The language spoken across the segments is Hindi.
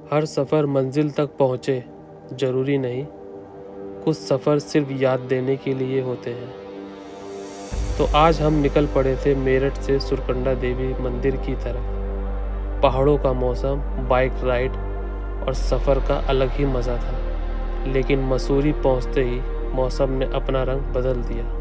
हर सफ़र मंजिल तक पहुँचे ज़रूरी नहीं, कुछ सफ़र सिर्फ याद देने के लिए होते हैं। तो आज हम निकल पड़े थे मेरठ से सुरकंडा देवी मंदिर की तरफ। पहाड़ों का मौसम, बाइक राइड और सफ़र का अलग ही मज़ा था। लेकिन मसूरी पहुंचते ही मौसम ने अपना रंग बदल दिया।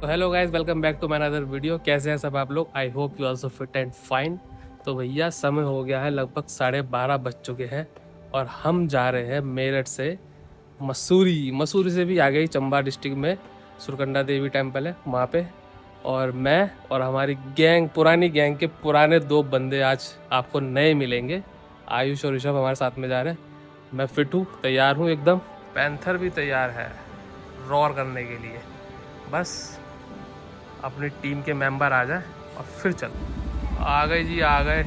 तो hello guys, welcome back to my another video. कैसे हैं सब आप लोग? I hope you also fit and fine. तो भैया समय हो गया है, लगभग 12:30 बज चुके हैं और हम जा रहे हैं मेरठ से मसूरी। मसूरी से भी आगे ही चंबा डिस्ट्रिक्ट में सुरकंडा देवी टेम्पल है, वहाँ पे। और मैं और हमारी गैंग, पुरानी गैंग के पुराने 2 बंदे आज आपको नए मिलेंगे। आयुष और ऋषभ हमारे साथ में जा रहे हैं। मैं फिट हूँ, तैयार हूँ एकदम। पैंथर भी तैयार है रॉर करने के लिए। बस अपनी टीम के मेंबर आ जाए और फिर चलो। आ गए जी, आ गए।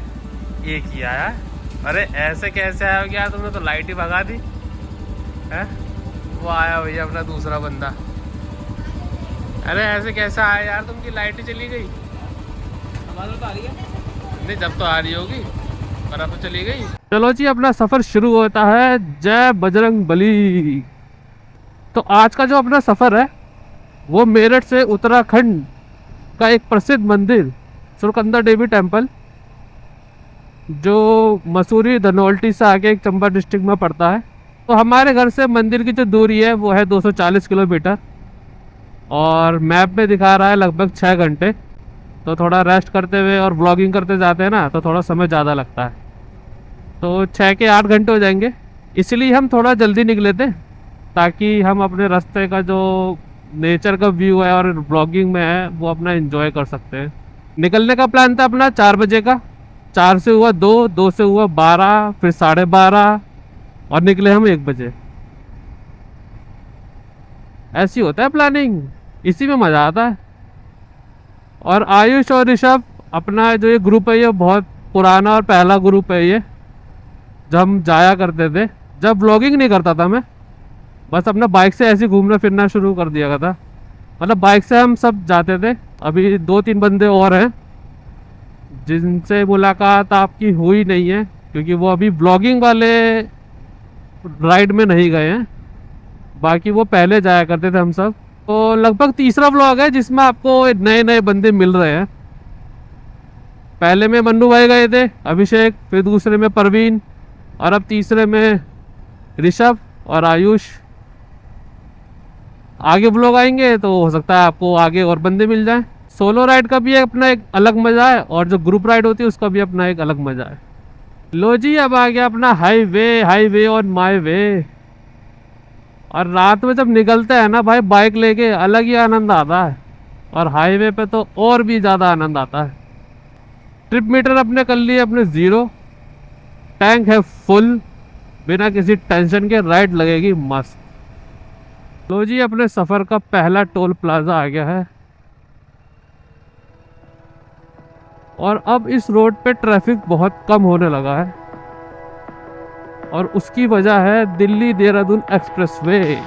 एक ही आया। अरे ऐसे कैसे आया क्या? तुमने तो लाइट ही भगा दी है। वो आया भैया अपना दूसरा बंदा। अरे ऐसे कैसे आया यार? तुमकी लाइट ही चली गई। हमारे तो आ रही है। नहीं, जब तो आ रही होगी, पर अब तो चली गई। चलो जी, अपना सफर शुरू होता है। जय बजरंग बली। तो आज का जो अपना सफर है वो मेरठ से उत्तराखंड का एक प्रसिद्ध मंदिर सुरकंडा देवी टेम्पल, जो मसूरी धनौल्टी से आगे एक चंबा डिस्ट्रिक्ट में पड़ता है। तो हमारे घर से मंदिर की जो दूरी है वो है 240 किलोमीटर और मैप में दिखा रहा है लगभग 6 घंटे। तो थोड़ा रेस्ट करते हुए और व्लॉगिंग करते जाते हैं ना, तो थोड़ा समय ज़्यादा लगता है। तो 6 के 8 घंटे हो जाएंगे। इसलिए हम थोड़ा जल्दी निकले थे ताकि हम अपने रास्ते का जो नेचर का व्यू है और ब्लॉगिंग में है वो अपना एंजॉय कर सकते हैं। निकलने का प्लान था अपना 4 बजे का। 4 से हुआ 2, 2 से हुआ 12, फिर 12:30 और निकले हम 1 बजे। ऐसी होता है प्लानिंग, इसी में मज़ा आता है। और आयुष और ऋषभ, अपना जो ये ग्रुप है ये बहुत पुराना और पहला ग्रुप है ये, जब हम जाया करते थे। जब ब्लॉगिंग नहीं करता था मैं, बस अपना बाइक से ऐसे घूमना फिरना शुरू कर दिया था। मतलब बाइक से हम सब जाते थे। अभी 2-3 बंदे और हैं जिनसे मुलाकात आपकी हुई नहीं है, क्योंकि वो अभी ब्लॉगिंग वाले राइड में नहीं गए हैं। बाकी वो पहले जाया करते थे हम सब। तो लगभग तीसरा ब्लॉग है जिसमें आपको नए नए बंदे मिल रहे हैं। पहले में मन्नू भाई गए थे, अभिषेक, फिर दूसरे में परवीन और अब तीसरे में ऋषभ और आयुष। आगे ब्लॉग आएंगे तो हो सकता है आपको आगे और बंदे मिल जाएं। सोलो राइड का भी अपना एक अलग मज़ा है और जो ग्रुप राइड होती है उसका भी अपना एक अलग मज़ा है। लो जी, अब आ गया अपना हाईवे ऑन माय वे। और रात में जब निकलते हैं ना भाई बाइक लेके, अलग ही आनंद आता है। और हाईवे पे तो और भी ज़्यादा आनंद आता है। ट्रिप मीटर अपने कर लिए अपने 0, टैंक है फुल, बिना किसी टेंशन के राइड लगेगी मस्त। लो जी, अपने सफ़र का पहला टोल प्लाजा आ गया है। और अब इस रोड पे ट्रैफिक बहुत कम होने लगा है और उसकी वजह है दिल्ली देहरादून एक्सप्रेसवे।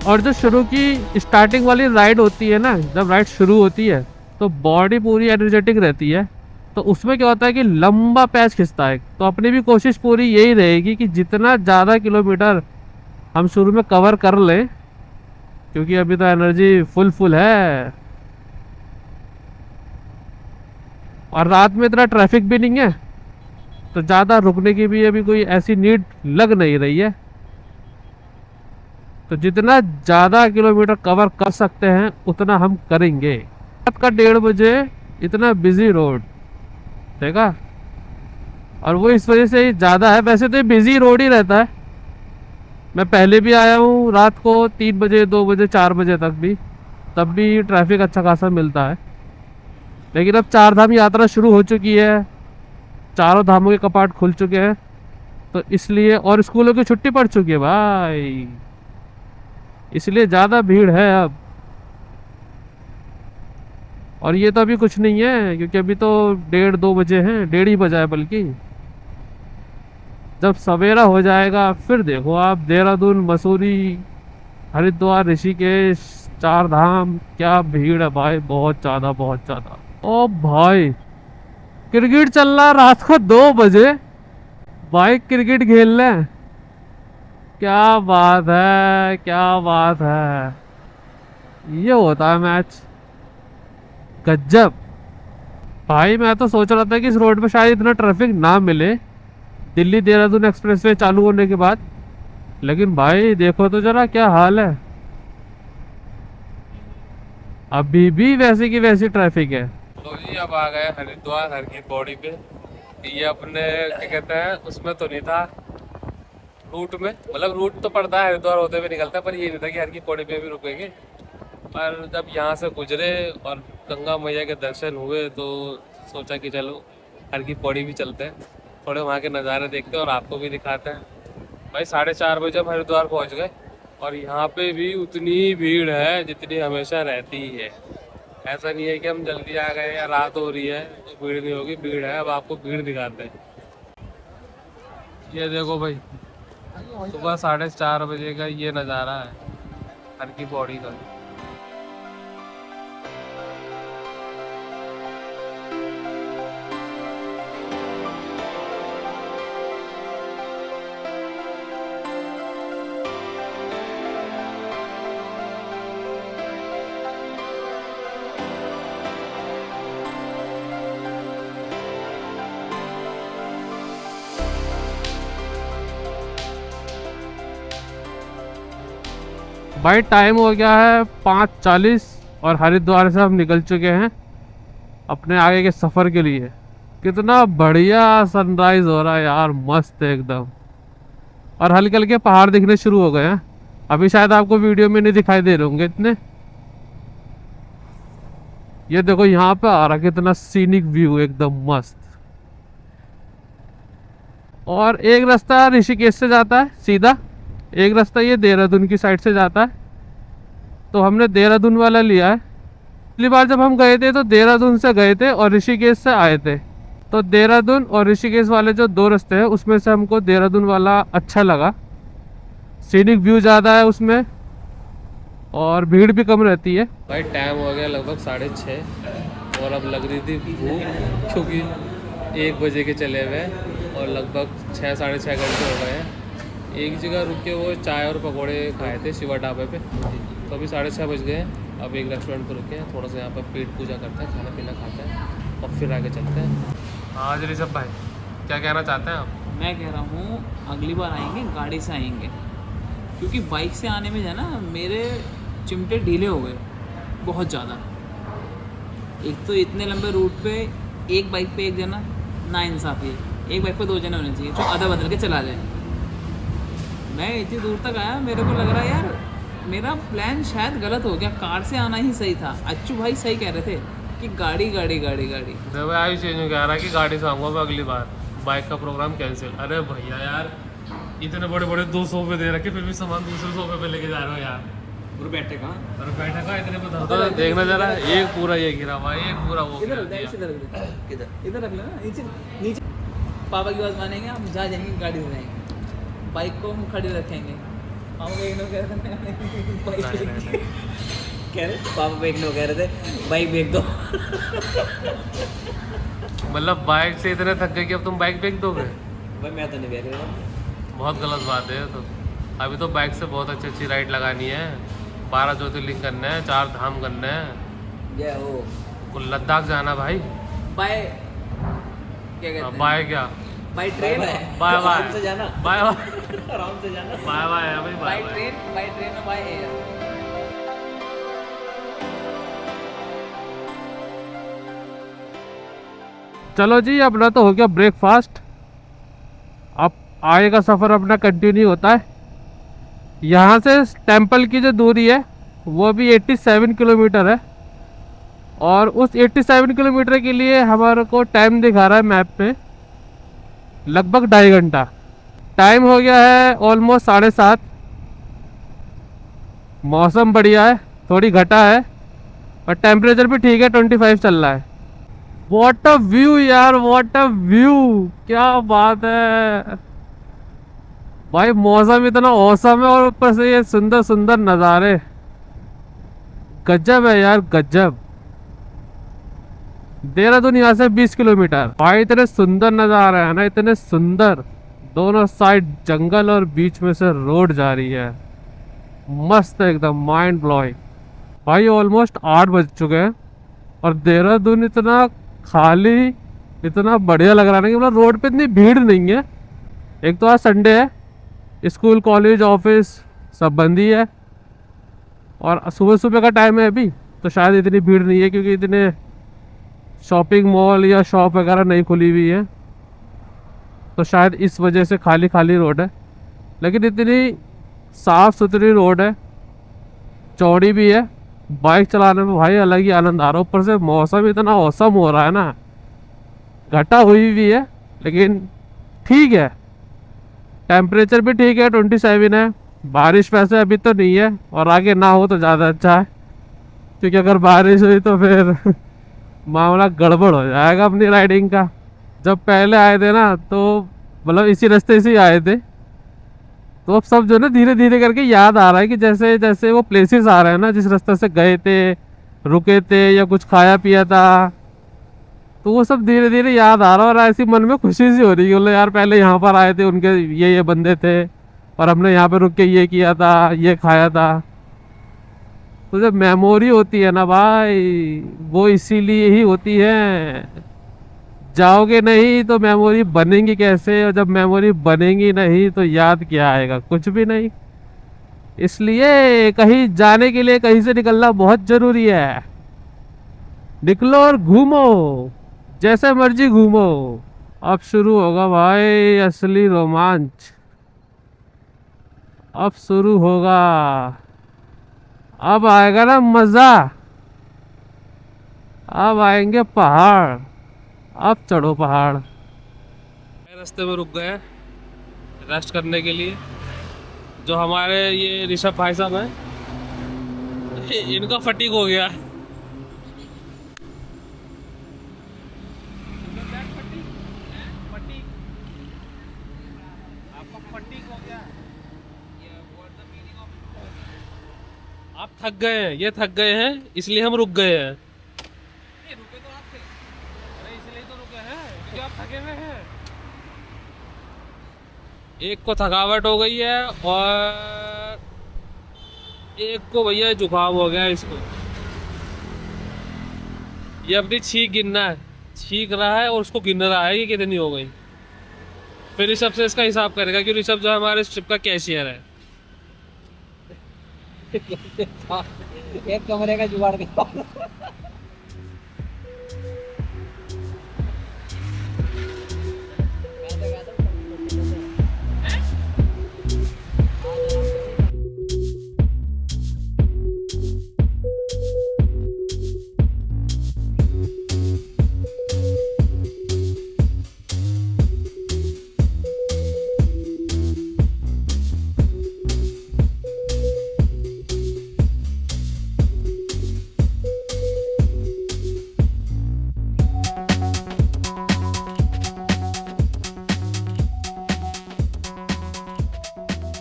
और जो शुरू की स्टार्टिंग वाली राइड होती है ना, जब राइड शुरू होती है तो बॉडी पूरी एनर्जेटिक रहती है। तो उसमें क्या होता है कि लंबा पैच खिंचता है। तो अपनी भी कोशिश पूरी यही रहेगी कि जितना ज़्यादा किलोमीटर हम शुरू में कवर कर लें, क्योंकि अभी तो एनर्जी फुल है और रात में इतना ट्रैफिक भी नहीं है, तो ज़्यादा रुकने की भी अभी कोई ऐसी नीड लग नहीं रही है। तो जितना ज़्यादा किलोमीटर कवर कर सकते हैं उतना हम करेंगे। रात का 1:30 बजे इतना बिजी रोड देखा, और वो इस वजह से ज़्यादा है। वैसे तो ये बिजी रोड ही रहता है। मैं पहले भी आया हूँ रात को 3 बजे, 2 बजे, 4 बजे तक भी, तब भी ट्रैफिक अच्छा खासा मिलता है। लेकिन अब 4 धाम यात्रा शुरू हो चुकी है, चारों धामों के कपाट खुल चुके हैं। तो इसलिए, और स्कूलों की छुट्टी पड़ चुकी है भाई, इसलिए ज़्यादा भीड़ है अब। और ये तो अभी कुछ नहीं है, क्योंकि अभी तो 1:30-2 बजे हैं, 1:30 ही बजा है बल्कि। जब सवेरा हो जाएगा फिर देखो आप, देहरादून, मसूरी, हरिद्वार, ऋषिकेश, 4 धाम, क्या भीड़ है भाई, बहुत ज़्यादा बहुत ज़्यादा। ओ भाई, क्रिकेट चल रहा है रात को 2 बजे, भाई क्रिकेट खेल रहे हैं, क्या बात है, क्या बात है। ये होता है मैच, गजब। भाई मैं तो सोच रहा था कि इस रोड पे शायद इतना ट्रैफिक ना मिले दिल्ली देहरादून एक्सप्रेसवे चालू होने के बाद, लेकिन भाई देखो तो जरा क्या हाल है, अभी भी वैसे की वैसी ट्रैफिक है। तो जी अब आ गए हरिद्वार हर की पौड़ी पे। ये अपने क्या कहते हैं, उसमें तो नहीं था रूट में, मतलब रूट तो पड़ता है हरिद्वार होते हुए निकलता है, पर ये नहीं था कि हर की पौड़ी पे भी रुकेंगे। पर जब यहाँ से गुजरे और गंगा मैया के दर्शन हुए तो सोचा कि चलो हर की पौड़ी भी चलते हैं, थोड़े वहाँ के नज़ारे देखते हैं और आपको भी दिखाते हैं। भाई 4:30 बजे हम हरिद्वार पहुँच गए और यहाँ पे भी उतनी भीड़ है जितनी हमेशा रहती ही है। ऐसा नहीं है कि हम जल्दी आ गए या रात हो रही है तो भीड़ नहीं होगी, भीड़ है। अब आपको भीड़ दिखाते हैं। ये देखो भाई, सुबह 4:30 बजे का ये नज़ारा है हर की पौड़ी का। भाई टाइम हो गया है 5:40 और हरिद्वार से हम निकल चुके हैं अपने आगे के सफ़र के लिए। कितना बढ़िया सनराइज हो रहा है यार, मस्त है एकदम। और हल्के हल्के पहाड़ दिखने शुरू हो गए हैं, अभी शायद आपको वीडियो में नहीं दिखाई दे रहे होंगे इतने। ये देखो यहाँ पे आ रहा कितना सीनिक व्यू, एकदम मस्त। और एक रास्ता ऋषिकेश से जाता है सीधा, एक रास्ता ये देहरादून की साइड से जाता है, तो हमने देहरादून वाला लिया है। पिछली बार जब हम गए थे तो देहरादून से गए थे और ऋषिकेश से आए थे, तो देहरादून और ऋषिकेश वाले जो 2 रास्ते हैं उसमें से हमको देहरादून वाला अच्छा लगा। सीनिक व्यू ज़्यादा है उसमें और भीड़ भी कम रहती है। भाई टाइम हो गया लगभग 6:30 और अब लग रही थी भूख, क्योंकि 1 बजे के चले हुए और लगभग 6-6.5 घंटे हो गए हैं। एक जगह रुक के वो चाय और पकोड़े खाए थे शिवा ढाबे पे, तो अभी 6:30 बज गए हैं। अब एक रेस्टोरेंट पर रुके हैं, थोड़ा सा यहाँ पर पेट पूजा करते हैं, खाना पीना खाते हैं और फिर आगे चलते हैं। हाँ जी ऋषभ भाई, क्या कहना चाहते हैं आप? मैं कह रहा हूँ अगली बार आएंगे गाड़ी से आएंगे, क्योंकि बाइक से आने में जो है ना मेरे चिमटे ढीले हो गए बहुत ज़्यादा। एक तो इतने लंबे रूट पे एक बाइक पे एक जना ना इंसाफी है, एक बाइक पे 2 जने होने चाहिए जो आधा बदल के चला जाए। मैं इतनी दूर तक आया, मेरे को लग रहा है यार मेरा प्लान शायद गलत हो गया, कार से आना ही सही था। अच्छू भाई सही कह रहे थे कि गाड़ी गाड़ी गाड़ी गाड़ी। जब आई चेंज हो गया रहा कि गाड़ी से आऊँगा मैं अगली बार, बाइक का प्रोग्राम कैंसिल। अरे भैया यार, इतने बड़े बड़े 2 सोफे दे रखे, फिर भी सामान दूसरे सोफे पे लेके जा रहे हो यार। और बैठे कहाँ? और बैठे कहाँ इतने बता तो देखना जरा, एक पूरा ये गिरा हुआ, एक पूरा वो इधर गिरा दिया। इधर रख लेना, नीचे नीचे। पापा की बात मानेंगे, हम जा जाएंगे गाड़ी से जाएंगे, बाइक को हम खड़ी रखेंगे। पापा को इग्नोर कह रहे थे, कह रहे पापा को इग्नोर कह रहे थे बाइक बेच दो। मतलब बाइक से इतने थक गए कि अब तुम बाइक बेच दोगे? भाई मैं तो नहीं बेच रहा, बहुत गलत बात है तो। अभी तो बाइक से बहुत अच्छी अच्छी राइड लगानी है, 12 ज्योतिर्लिंग करने हैं, 4 धाम करने हैं। ये वो लद्दाख जाना भाई। बाय क्या कहते हैं? बाय क्या? बाय ट्रेन, बाय बाय आराम से जाना, बाय बाय आराम से जाना, बाय बाय है भाई, बाय ट्रेन और बाय एयर। चलो जी, अपना तो हो गया ब्रेकफास्ट, अब आगे का सफ़र अपना कंटिन्यू होता है। यहाँ से टेंपल की जो दूरी है वो भी 87 किलोमीटर है, और उस 87 किलोमीटर के लिए हमारे को टाइम दिखा रहा है मैप पे लगभग 2.5 घंटा। टाइम हो गया है ऑलमोस्ट 7:30। मौसम बढ़िया है, थोड़ी घटा है और टेम्परेचर भी ठीक है, 25 चल रहा है। व्हाट अ व्यू यार, व्हाट अ व्यू, क्या बात है भाई। मौसम इतना औसम है और ऊपर से ये सुंदर सुंदर नज़ारे, गजब है यार गजब। देहरादून यहाँ से 20 किलोमीटर। भाई इतने सुंदर नज़ारे है ना, इतने सुंदर। दोनों साइड जंगल और बीच में से रोड जा रही है, मस्त एकदम, माइंड ब्लोइंग। भाई ऑलमोस्ट 8 बज चुके हैं और देहरादून इतना खाली, इतना बढ़िया लग रहा है ना कि मतलब रोड पे इतनी भीड़ नहीं है। एक तो आज संडे है, स्कूल कॉलेज ऑफिस सब बंद ही है और सुबह सुबह का टाइम है अभी, तो शायद इतनी भीड़ नहीं है क्योंकि इतने शॉपिंग मॉल या शॉप वगैरह नहीं खुली हुई है, तो शायद इस वजह से खाली खाली रोड है। लेकिन इतनी साफ़ सुथरी रोड है, चौड़ी भी है, बाइक चलाने में भाई अलग ही आनंद आ रहा है। ऊपर से मौसम इतना औसम हो रहा है ना, घटा हुई भी है लेकिन ठीक है, टेम्परेचर भी ठीक है, 27 है। बारिश वैसे अभी तो नहीं है और आगे ना हो तो ज़्यादा अच्छा है, क्योंकि अगर बारिश हुई तो फिर मामला गड़बड़ हो जाएगा अपनी राइडिंग का। जब पहले आए थे ना तो मतलब इसी रास्ते से ही आए थे, तो अब सब जो ना धीरे धीरे करके याद आ रहा है कि जैसे जैसे वो प्लेसेस आ रहे हैं ना जिस रास्ते से गए थे, रुके थे या कुछ खाया पिया था, तो वो सब धीरे धीरे याद आ रहा है और ऐसी मन में खुशी सी हो रही है। बोले यार पहले यहाँ पर आए थे, उनके ये बंदे थे और हमने यहाँ पे रुक के ये किया था, ये खाया था। तो जब मेमोरी होती है ना भाई, वो इसीलिए ही होती है। जाओगे नहीं तो मेमोरी बनेंगी कैसे, और जब मेमोरी बनेंगी नहीं तो याद क्या आएगा, कुछ भी नहीं। इसलिए कहीं जाने के लिए कहीं से निकलना बहुत जरूरी है। निकलो और घूमो, जैसे मर्जी घूमो। अब शुरू होगा भाई असली रोमांच, अब शुरू होगा, अब आएगा ना मजा, अब आएंगे पहाड़, अब चढ़ो पहाड़। रास्ते में रुक गए रेस्ट करने के लिए। जो हमारे ये ऋषभ भाई साहब हैं, इनका फटीक हो गया। आप थक गए हैं, ये थक गए हैं, इसलिए हम रुक गए हैं। रुके तो आप थे, अरे इसलिए तो रुके हैं क्योंकि आप थके हुए हैं। एक को थकावट हो गई है और एक को भैया जुकाम हो गया है इसको। ये अपनी छींक गिनना है, छींक रहा है और उसको गिन रहा है कि कितनी हो गई। फिर ऋषभ से इसका हिसाब करेगा कि ऋषभ जो है हमारे ट्रिप का कैशियर है। एक कमरे का जुगाड़ कर।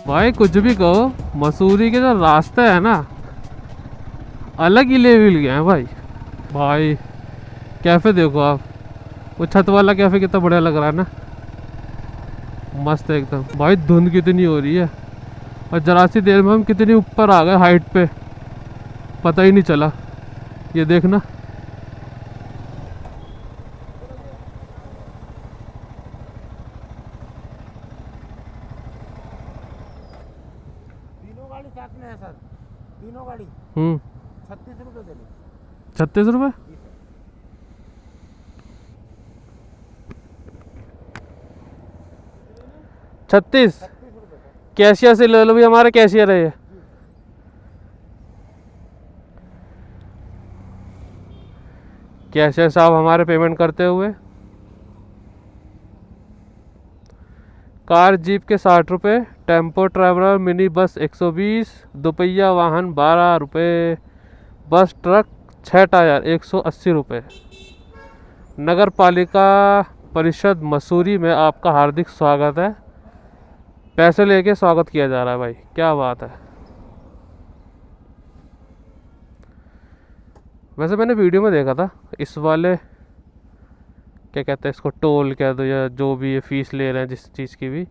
भाई कुछ भी कहो, मसूरी के जो रास्ते है ना अलग ही लेवल के हैं भाई। भाई कैफ़े देखो आप, वो छत वाला कैफ़े कितना बढ़िया लग रहा है ना, मस्त एकदम। भाई धुंध कितनी हो रही है और जरा सी देर में हम कितनी ऊपर आ गए हाइट पे, पता ही नहीं चला। ये देखना, तीनों गाड़ी साथ में है सर, तीनों गाड़ी 36 रुपये दे लो। 36 रुपये? 36? कैशियर से ले लो भी, हमारा कैशियर है ये। कैशियर साहब हमारे पेमेंट करते हुए कार जीप के 60 रुपये, टेम्पो ट्रैवलर मिनी बस 120, दोपहिया वाहन 12 रुपये, बस ट्रक 6 टायर 180 रुपये। नगर पालिका परिषद मसूरी में आपका हार्दिक स्वागत है। पैसे लेके स्वागत किया जा रहा है भाई, क्या बात है। वैसे मैंने वीडियो में देखा था इस वाले, क्या कहते हैं इसको, टोल कह दो या जो भी ये फीस ले रहे हैं जिस चीज़ की भी,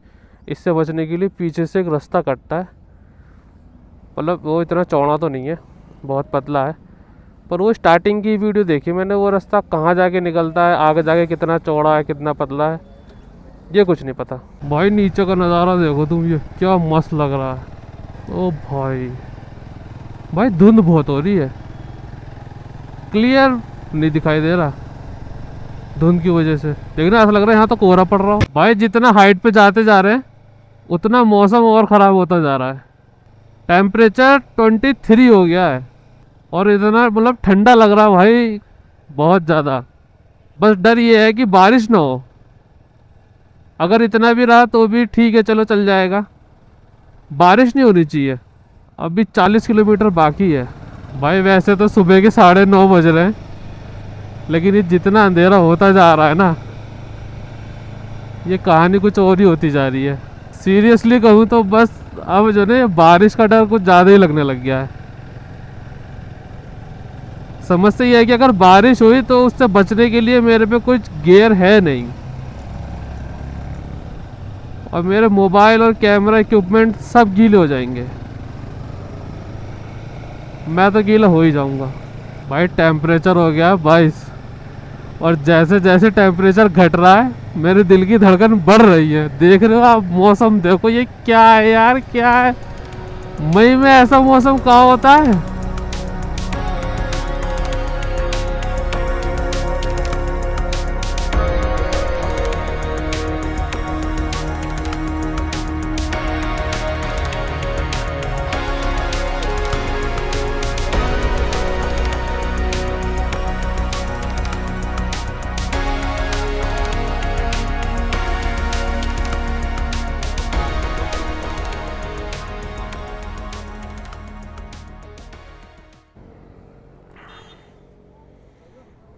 इससे बचने के लिए पीछे से एक रास्ता कटता है। मतलब वो इतना चौड़ा तो नहीं है, बहुत पतला है, पर वो स्टार्टिंग की वीडियो देखी मैंने, वो रास्ता कहाँ जाके निकलता है, आगे जाके कितना चौड़ा है कितना पतला है ये कुछ नहीं पता। भाई नीचे का नज़ारा देखो तुम, ये क्या मस्त लग रहा है। ओ भाई धुंध बहुत हो रही है, क्लियर नहीं दिखाई दे रहा धुंध की वजह से, लेकिन ऐसा लग रहा है यहाँ तो कोहरा पड़ रहा हो। भाई जितना हाइट पे जाते जा रहे हैं उतना मौसम और ख़राब होता जा रहा है। टेम्परेचर 23 हो गया है और इतना मतलब ठंडा लग रहा है भाई, बहुत ज़्यादा। बस डर ये है कि बारिश ना हो, अगर इतना भी रहा तो भी ठीक है, चलो चल जाएगा, बारिश नहीं होनी चाहिए। अभी 40 किलोमीटर बाकी है भाई। वैसे तो सुबह के 9:30 बज रहे हैं, लेकिन ये जितना अंधेरा होता जा रहा है ना, ये कहानी कुछ और ही होती जा रही है। सीरियसली कहूँ तो बस अब जो है बारिश का डर कुछ ज़्यादा ही लगने लग गया है। समस्या ये है कि अगर बारिश हुई तो उससे बचने के लिए मेरे पे कुछ गियर है नहीं, और मेरे मोबाइल और कैमरा इक्विपमेंट सब गीले हो जाएंगे, मैं तो गीला हो ही जाऊंगा। भाई टेम्परेचर हो गया 22, और जैसे जैसे टेम्परेचर घट रहा है मेरे दिल की धड़कन बढ़ रही है। देख रहे हो आप मौसम, देखो ये क्या है यार, क्या है। मई में ऐसा मौसम कहाँ होता है।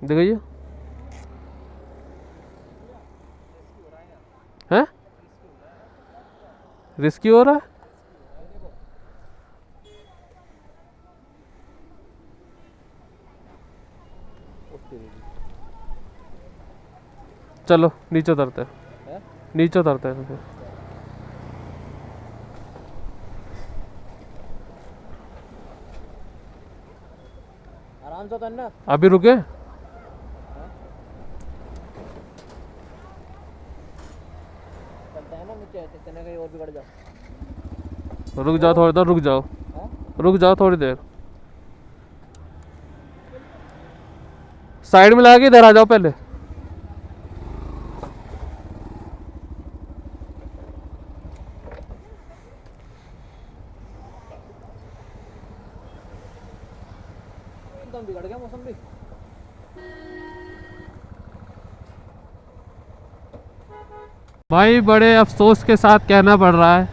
देखिए हैं, रिस्की हो रहा है। चलो नीचे उतरते हैं, नीचे उतरते हैं फिर। आराम से उतरना। अभी रुके, कहीं और बिगड़ जाओ। रुक जाओ थोड़ी देर, रुक जाओ, रुक जाओ थोड़ी देर। साइड में लगा के इधर आ जाओ पहले। एकदम बिगड़ गया मौसम भी। भाई बड़े अफसोस के साथ कहना पड़ रहा है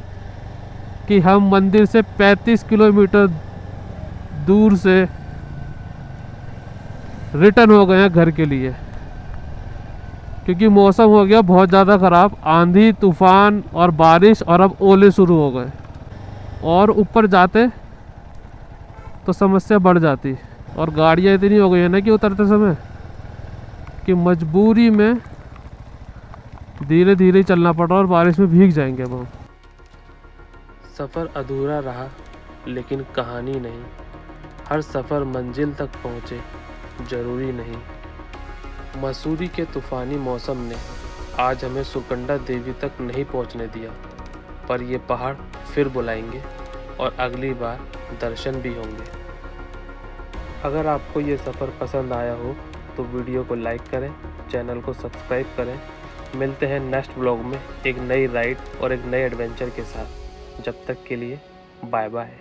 कि हम मंदिर से 35 किलोमीटर दूर से रिटर्न हो गए हैं घर के लिए, क्योंकि मौसम हो गया बहुत ज़्यादा ख़राब। आंधी तूफान और बारिश, और अब ओले शुरू हो गए, और ऊपर जाते तो समस्या बढ़ जाती, और गाड़ियाँ इतनी हो गई है ना कि उतरते समय कि मजबूरी में धीरे धीरे चलना पड़ रहा, और बारिश में भीग जाएंगे अब हम। सफ़र अधूरा रहा लेकिन कहानी नहीं, हर सफ़र मंजिल तक पहुँचे ज़रूरी नहीं। मसूरी के तूफ़ानी मौसम ने आज हमें सुकंडा देवी तक नहीं पहुँचने दिया, पर ये पहाड़ फिर बुलाएंगे और अगली बार दर्शन भी होंगे। अगर आपको ये सफ़र पसंद आया हो तो वीडियो को लाइक करें, चैनल को सब्सक्राइब करें। मिलते हैं नेक्स्ट ब्लॉग में एक नई राइड और एक नए एडवेंचर के साथ। जब तक के लिए बाय बाय।